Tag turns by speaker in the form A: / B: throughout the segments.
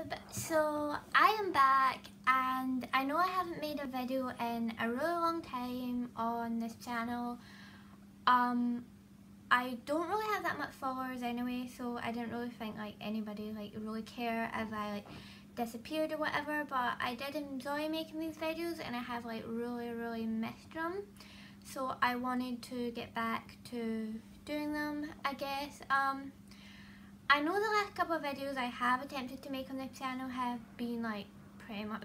A: YouTube, so I am back and I know I haven't made a video in a really long time on this channel. I don't really have that much followers anyway, so I didn't really think anybody really care if I disappeared or whatever, but I did enjoy making these videos and I have really missed them, so I wanted to get back to doing them, I guess. I know the last couple of videos I have attempted to make on this channel have been pretty much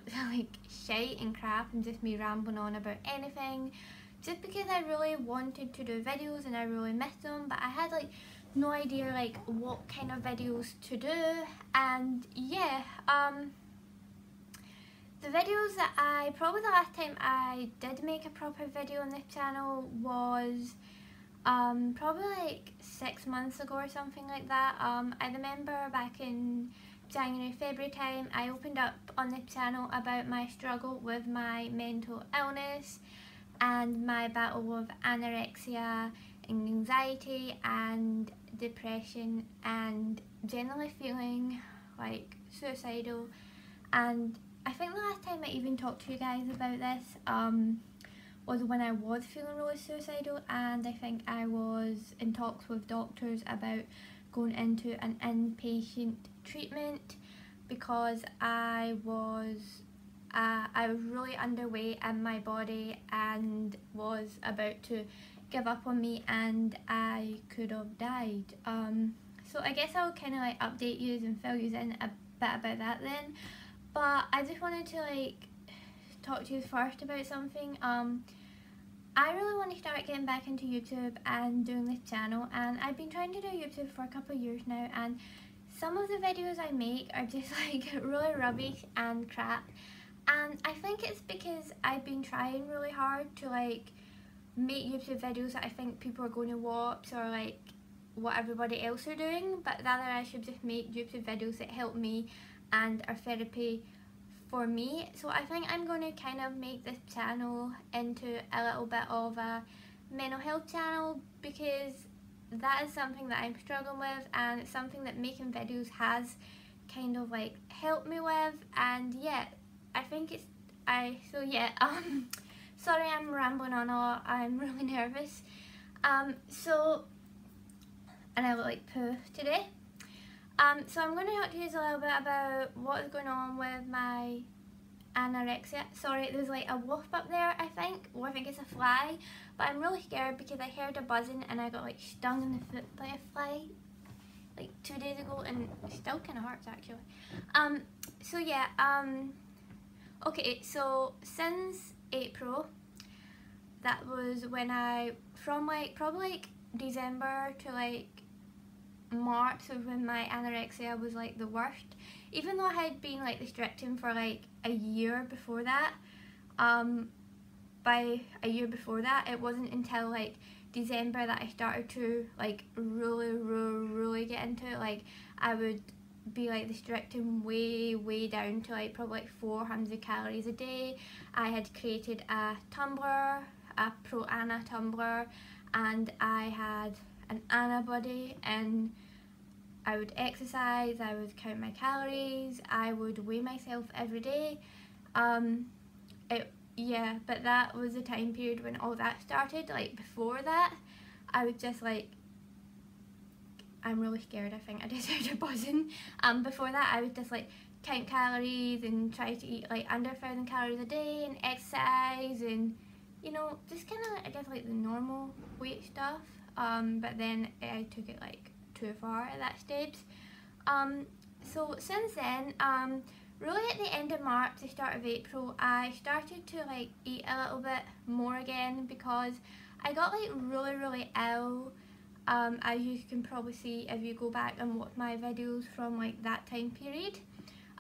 A: shite and crap and just me rambling on about anything, just because I really wanted to do videos and I really missed them, but I had no idea what kind of videos to do. And yeah, the videos that probably the last time I did make a proper video on this channel was probably 6 months ago or something like that. I remember back in January, February time, I opened up on this channel about my struggle with my mental illness and my battle with anorexia and anxiety and depression and generally feeling suicidal. And I think the last time I even talked to you guys about this was when I was feeling really suicidal, and I think I was in talks with doctors about going into an inpatient treatment because I was really underweight in my body and was about to give up on me and I could have died. So I guess I'll kind of update you and fill you in a bit about that then, but I just wanted to talk to you first about something. I really want to start getting back into YouTube and doing this channel, and I've been trying to do YouTube for a couple of years now, and some of the videos I make are just really rubbish and crap, and I think it's because I've been trying really hard to make YouTube videos that I think people are going to watch or what everybody else are doing, but rather I should just make YouTube videos that help me and are therapy for me. So I think I'm going to kind of make this channel into a little bit of a mental health channel, because that is something that I'm struggling with and it's something that making videos has kind of helped me with. And yeah, I think it's sorry I'm rambling on a lot, I'm really nervous. So and I look poo today. So I'm going to talk to you a little bit about what is going on with my anorexia. Sorry, there's a wasp up there, I think, or I think it's a fly, but I'm really scared because I heard a buzzing and I got stung in the foot by a fly 2 days ago, and it still kind of hurts actually. So yeah, okay, so since April, that was when from probably December to March was when my anorexia was the worst, even though I had been restricting for a year before that. By a year before that, it wasn't until December that I started to really get into it. I would be restricting way down to probably 400 calories a day. I had created a Tumblr, a Pro Ana Tumblr, and I had an Ana buddy, and I would exercise, I would count my calories, I would weigh myself every day. Yeah, but that was the time period when all that started. Before that, I was just I'm really scared, I think I just heard a buzzing. Before that, I would just count calories and try to eat under 1,000 calories a day and exercise and, you know, just kind of I guess the normal weight stuff. But then I took it too far at that stage. So since then, really at the end of March, the start of April, I started to eat a little bit more again because I got really ill. As you can probably see if you go back and watch my videos from that time period.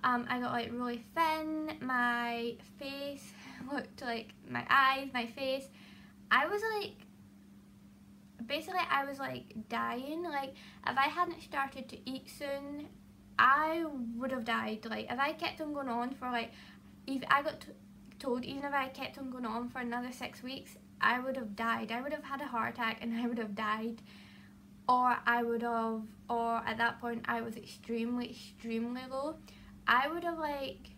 A: I got really thin, my face looked my eyes, my face, I was basically I was dying. If I hadn't started to eat soon, I would have died. If I kept on going on for if I got told even if I kept on going on for another 6 weeks, I would have died. I would have had a heart attack and I would have died, or at that point I was extremely low. I would have like,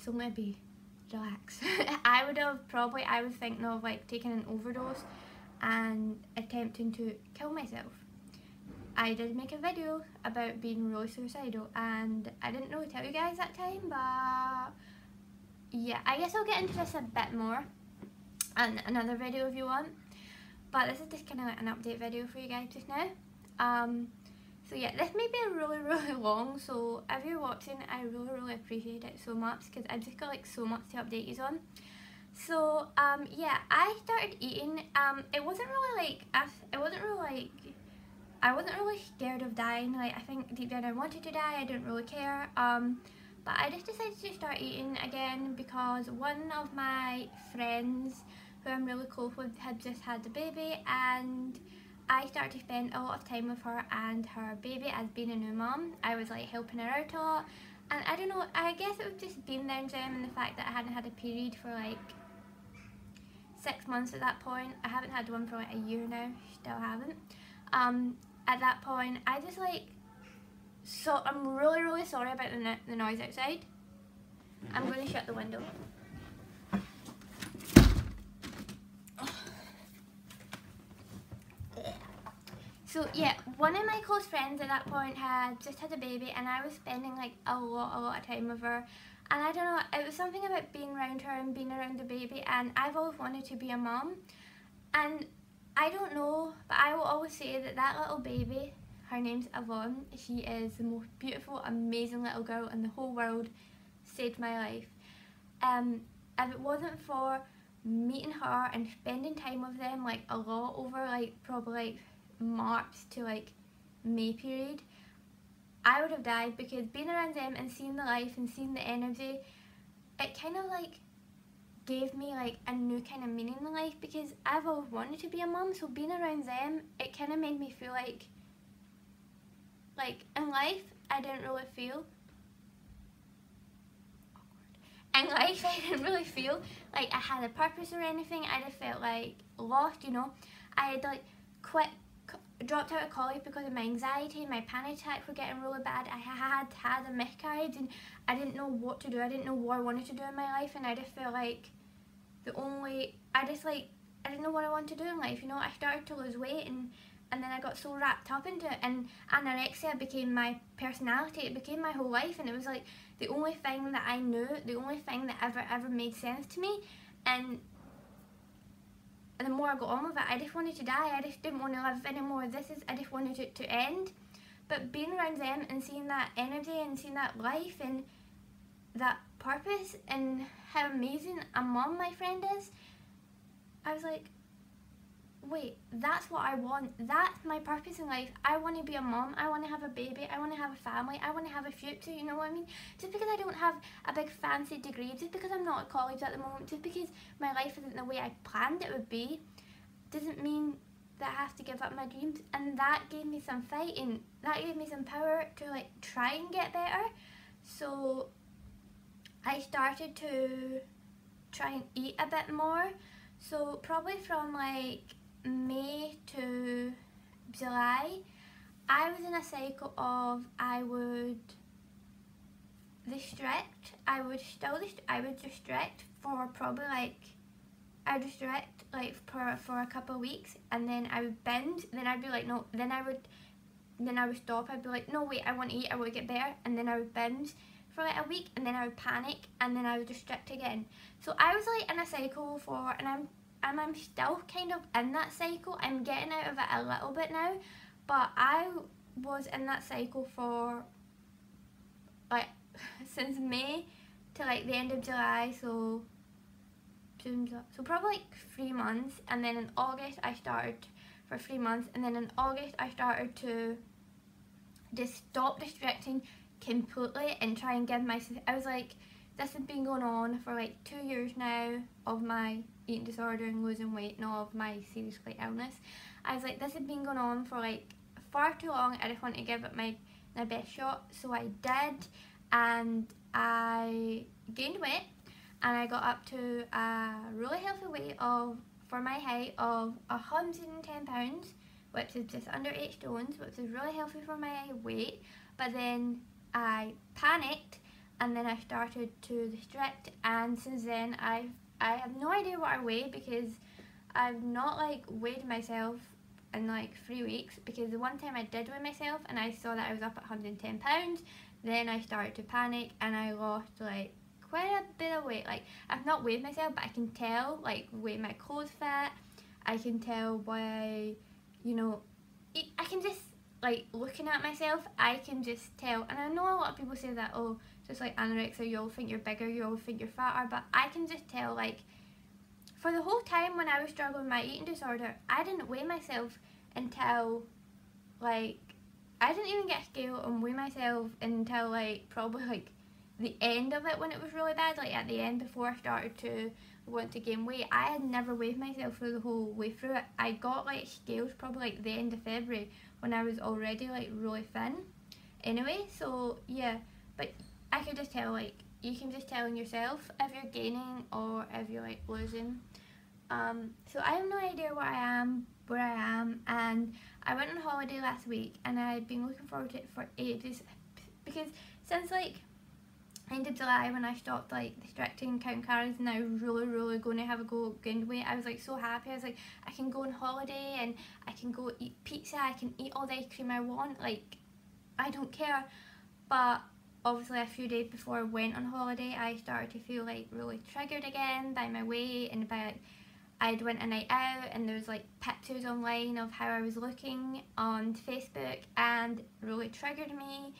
A: so maybe relax. I was thinking of like taking an overdose and attempting to kill myself. I did make a video about being really suicidal and I didn't really tell you guys that time, but yeah, I guess I'll get into this a bit more in another video if you want. But this is just kind of like an update video for you guys just now. So yeah, this may be really long, so if you're watching, I really appreciate it so much because I've just got like so much to update you on. So yeah, I started eating. It wasn't really like, I wasn't really scared of dying. Like, I think deep down I wanted to die, I didn't really care. But I just decided to start eating again because one of my friends who I'm really close with had just had a baby, and I started to spend a lot of time with her and her baby as being a new mum. I was like helping her out a lot, and I don't know, I guess it was just being there and the fact that I hadn't had a period for like 6 months at that point. I haven't had one for like a year now, still haven't. At that point, I just like, so I'm really sorry about the noise outside. I'm going to shut the window. So yeah, one of my close friends at that point had just had a baby, and I was spending like a lot of time with her, and I don't know, it was something about being around her and being around the baby, and I've always wanted to be a mum, and I don't know, but I will always say that that little baby, her name's Yvonne, she is the most beautiful, amazing little girl in the whole world, saved my life. If it wasn't for meeting her and spending time with them like a lot over like probably like March to like May period, I would have died, because being around them and seeing the life and seeing the energy, it kind of like gave me like a new kind of meaning in life, because I've always wanted to be a mum, so being around them, it kind of made me feel like in life I didn't really feel like I had a purpose or anything. I just felt like lost, you know. I had like dropped out of college because of my anxiety. My panic attacks were getting really bad. I had a miscarriage and I didn't know what to do. I didn't know what I wanted to do in my life, and I just felt like I didn't know what I wanted to do in life, you know. I started to lose weight and then I got so wrapped up into it, and anorexia became my personality. It became my whole life, and it was like the only thing that I knew, the only thing that ever made sense to me. And the more I got on with it, I just wanted to die. I just didn't want to live anymore. I just wanted it to end. But being around them and seeing that energy and seeing that life and that purpose and how amazing a mum my friend is, I was like, wait, that's what I want. That's my purpose in life. I want to be a mum. I want to have a baby. I want to have a family. I want to have a future, you know what I mean? Just because I don't have a big fancy degree, just because I'm not at college at the moment, just because my life isn't the way I planned it would be, doesn't mean that I have to give up my dreams. And that gave me some fighting. That gave me some power to like try and get better. So I started to try and eat a bit more. So probably from like May to July, I was in a cycle of I would restrict for probably like, I'd restrict like for a couple of weeks, and then I would binge, then I'd be like no, then I would stop, I'd be like no wait, I want to eat, I want to get better, and then I would binge for like a week, and then I would panic, and then I would restrict again. So I was like in a cycle and I'm still kind of in that cycle. I'm getting out of it a little bit now, but I was in that cycle for like since May to like the end of July, so probably like 3 months, and then in August I started for 3 months, and then in August I started to just stop restricting completely and try and give myself, I was like, this has been going on for like 2 years now of my eating disorder and losing weight and all of my serious like illness. I was like, this has been going on for like far too long. I just want to give it my best shot. So I did, and I gained weight, and I got up to a really healthy weight of, for my height, of 110 pounds, which is just under 8 stones, which is really healthy for my weight. But then I panicked and then I started to restrict, and since then I have no idea what I weigh, because I've not like weighed myself in like 3 weeks, because the one time I did weigh myself and I saw that I was up at 110 pounds, then I started to panic and I lost like quite a bit of weight. Like, I've not weighed myself, but I can tell like the way my clothes fit. I can tell by, you know, I can just, like, looking at myself, I can just tell. And I know a lot of people say that, oh, just like anorexia, you all think you're bigger, you all think you're fatter, but I can just tell, like, for the whole time when I was struggling with my eating disorder, I didn't weigh myself until, like, I didn't even get a scale and weigh myself until, like, probably, like, the end of it, when it was really bad, like, at the end, before I started to want to gain weight. I had never weighed myself through the whole way through it. I got, like, scales probably, like, the end of February, when I was already, like, really thin. Anyway, so, yeah, but I could just tell, like, you can just tell in yourself if you're gaining or if you're, like, losing. So I have no idea where I am, and I went on holiday last week, and I've been looking forward to it for ages, because since, like, end of July, when I stopped, like, restricting, counting calories, and I was really going to have a go gain weight, I was, like, so happy. I was like, I can go on holiday and I can go eat pizza, I can eat all the ice cream I want, like, I don't care. But obviously a few days before I went on holiday, I started to feel, like, really triggered again by my weight, and by, like, I'd went a night out and there was, like, pictures online of how I was looking on Facebook, and really triggered me,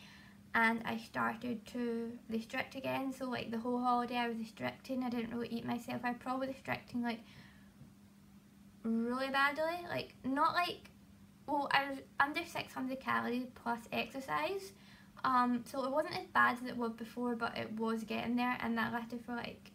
A: and I started to restrict again. So, like, the whole holiday I was restricting, I didn't really eat myself. I was probably restricting, like, really badly, like, not like, well, I was under 600 calories plus exercise, so it wasn't as bad as it was before, but it was getting there, and that lasted for, like,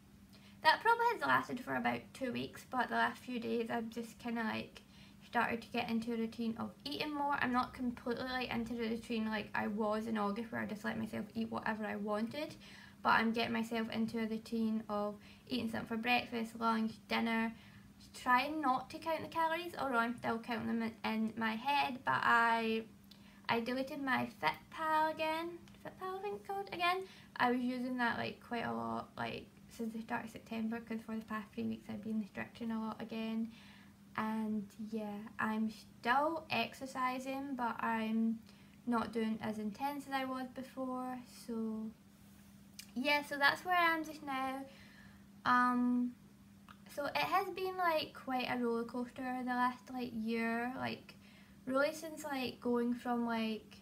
A: that probably has lasted for about 2 weeks, but the last few days I've just kind of, like, started to get into a routine of eating more. I'm not completely, like, into the routine like I was in August, where I just let myself eat whatever I wanted, but I'm getting myself into a routine of eating something for breakfast, lunch, dinner, trying not to count the calories, although I'm still counting them in my head. But I deleted my Fitpal again. Fitpal, I think it's called, again. I was using that, like, quite a lot, like, since the start of September, because for the past 3 weeks I've been restricting a lot again. And yeah, I'm still exercising, but I'm not doing as intense as I was before. So yeah, so that's where I am just now. So it has been, like, quite a roller coaster the last, like, year, like, really since, like, going from, like,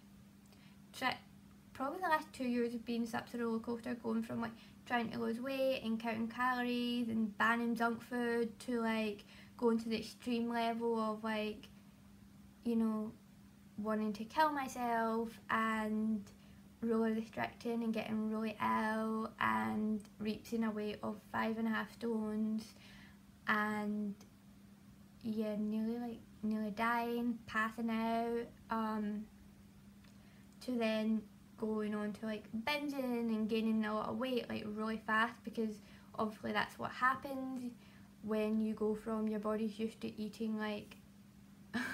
A: probably the last 2 years have been such a roller coaster, going from, like, trying to lose weight and counting calories and banning junk food, to, like, going to the extreme level of, like, you know, wanting to kill myself and really restricting and getting really ill and reaching a weight of 5.5 stones, and yeah, nearly dying, passing out, to then going on to, like, binging and gaining a lot of weight, like, really fast, because obviously that's what happens when you go from your body's used to eating, like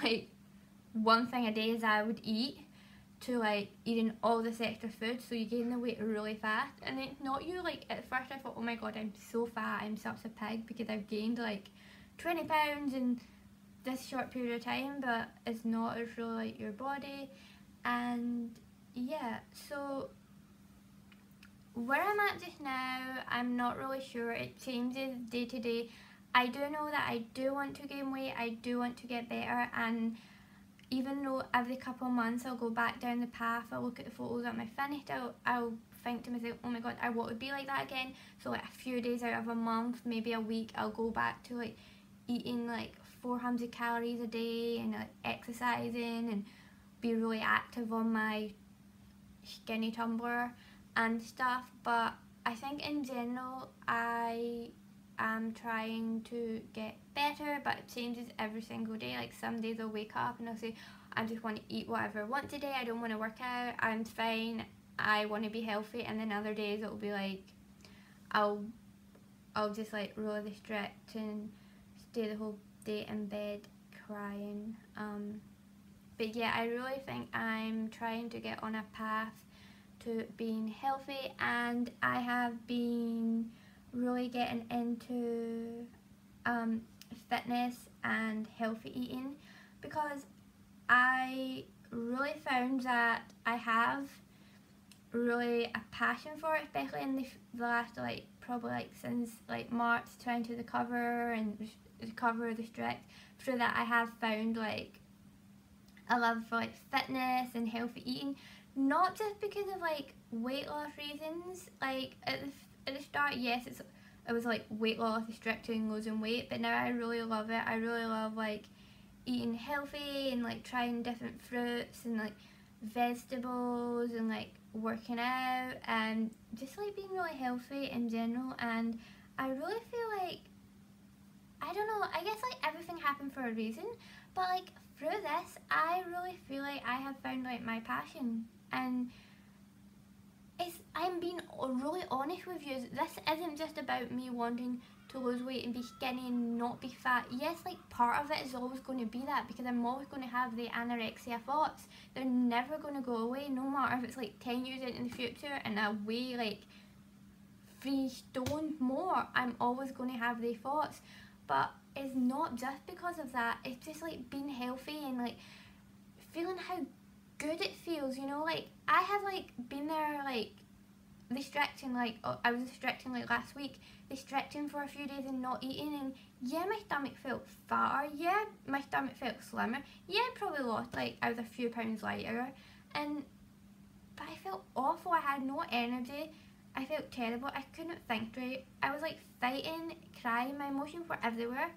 A: like one thing a day as I would eat, to, like, eating all this extra food, so you gain the weight really fast. And it's not you, like, at first I thought, oh my god, I'm so fat, I'm such a pig, because I've gained, like, 20 pounds in this short period of time, but it's not, it's really, like, your body. And yeah, so where I'm at just now, I'm not really sure. It changes day to day. I do know that I do want to gain weight, I do want to get better, and even though every couple of months I'll go back down the path, I'll look at the photos that I finished, I'll think to myself, oh my god, I want to be like that again. So, like, a few days out of a month, maybe a week, I'll go back to, like, eating, like, 400 calories a day, and, like, exercising, and be really active on my skinny Tumblr and stuff. But I think in general I am trying to get better, but it changes every single day. Like, some days I'll wake up and I'll say, I just want to eat whatever I want today, I don't want to work out, I'm fine, I want to be healthy. And then other days it'll be like, I'll just, like, really restrict and stay the whole day in bed crying. but yeah, I really think I'm trying to get on a path to being healthy, and I have been really getting into fitness and healthy eating, because I really found that I have really a passion for it, especially in the last like probably like since like March, trying to recover and recover the strict. Through that, I have found like a love for like fitness and healthy eating, not just because of like weight loss reasons. Like at the start, yes, it was like weight loss, restricting, losing weight, but now I really love it. I really love like eating healthy and like trying different fruits and like vegetables and like working out and just like being really healthy in general. And I really feel like, I don't know, I guess like everything happened for a reason, but like through this I really feel like I have found like my passion. And I'm being really honest with you, this isn't just about me wanting to lose weight and be skinny and not be fat. Yes, like part of it is always going to be that, because I'm always going to have the anorexia thoughts. They're never going to go away, no matter if it's like 10 years into the future and I weigh like 3 stone more, I'm always going to have the thoughts. But it's not just because of that, it's just like being healthy and like feeling how good it feels, you know. Like I have like been there like restricting, like I was restricting like last week, restricting for a few days and not eating, and yeah, my stomach felt fatter, yeah, my stomach felt slimmer, yeah, I probably lost like, I was a few pounds lighter, but I felt awful. I had no energy, I felt terrible, I couldn't think straight, I was like fighting, crying, my emotions were everywhere.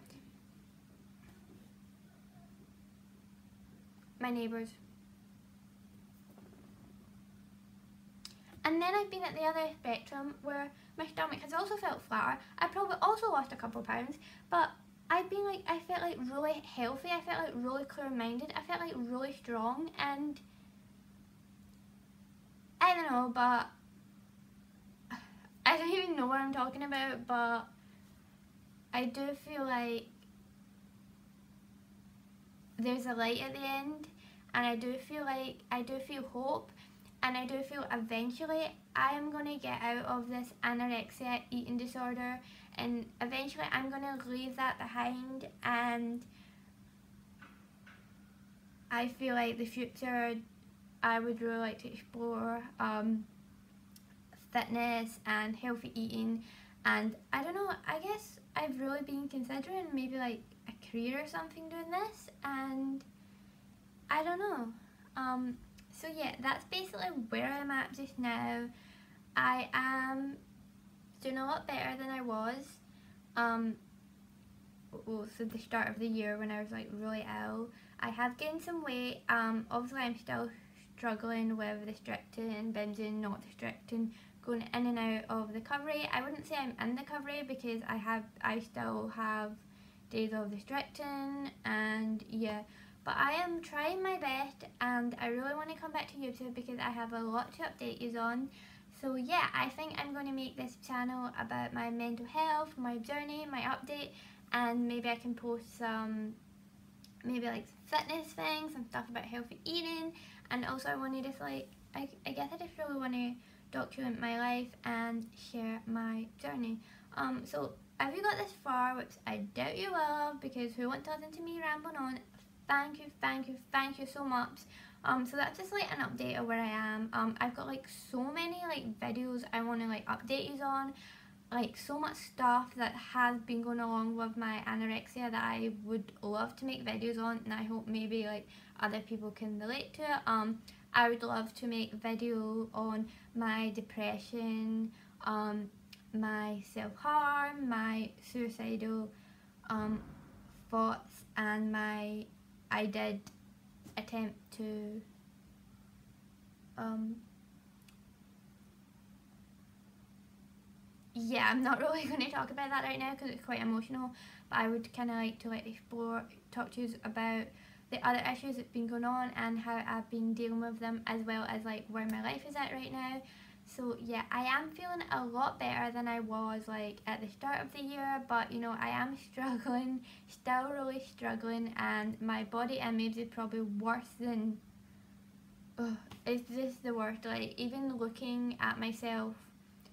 A: My neighbours. And then I've been at the other spectrum where my stomach has also felt flatter. I probably also lost a couple pounds, but I've been like, I felt like really healthy, I felt like really clear-minded, I felt like really strong, and I don't know, but I don't even know what I'm talking about, but I do feel like there's a light at the end, and I do feel hope, and I do feel eventually I am going to get out of this anorexia eating disorder, and eventually I'm going to leave that behind. And I feel like the future, I would really like to explore fitness and healthy eating, and I don't know, I guess I've really been considering maybe like a career or something doing this, and I don't know. So yeah, that's basically where I'm at just now. I am doing a lot better than I was. Well, so the start of the year when I was like really ill. I have gained some weight. Obviously I'm still struggling with restricting, binging, not restricting, going in and out of recovery. I wouldn't say I'm in recovery because I still have days of restricting, and yeah. But I am trying my best, and I really want to come back to YouTube because I have a lot to update you on. So yeah, I think I'm going to make this channel about my mental health, my journey, my update, and maybe I can post some maybe like fitness things, some stuff about healthy eating, and also I want to just like, I guess I just really want to document my life and share my journey. So if you got this far, which I doubt you will, because who wants to listen to me rambling on, thank you so much. So that's just like an update of where I am. I've got like so many like videos I want to like update you on, like so much stuff that has been going along with my anorexia that I would love to make videos on, and I hope maybe like other people can relate to it. I would love to make a video on my depression, my self-harm, my suicidal thoughts, and I did attempt to yeah, I'm not really going to talk about that right now because it's quite emotional, but I would kind of like to like talk to you about the other issues that's been going on and how I've been dealing with them, as well as like where my life is at right now. So yeah, I am feeling a lot better than I was like at the start of the year, but you know, I am struggling, still really struggling, and my body image is probably worse than, it's just the worst. Like, even looking at myself,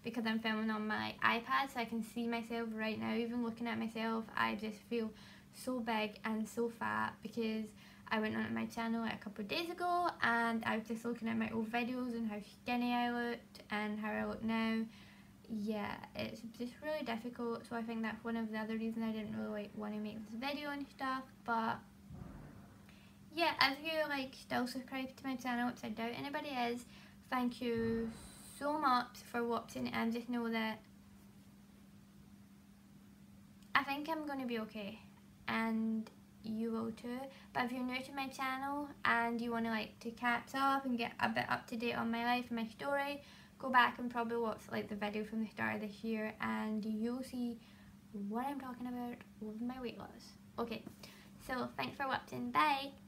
A: because I'm filming on my iPad so I can see myself right now, even looking at myself, I just feel so big and so fat, because I went on my channel a couple of days ago and I was just looking at my old videos and how skinny I looked and how I look now. Yeah, it's just really difficult, so I think that's one of the other reasons I didn't really want to make this video and stuff. But yeah, if you're like still subscribed to my channel, which I doubt anybody is, thank you so much for watching, and just know that I think I'm going to be okay, and you will too. But if you're new to my channel and you want to like to catch up and get a bit up to date on my life and my story, go back and probably watch like the video from the start of this year and you'll see what I'm talking about with my weight loss. Okay, so thanks for watching, bye!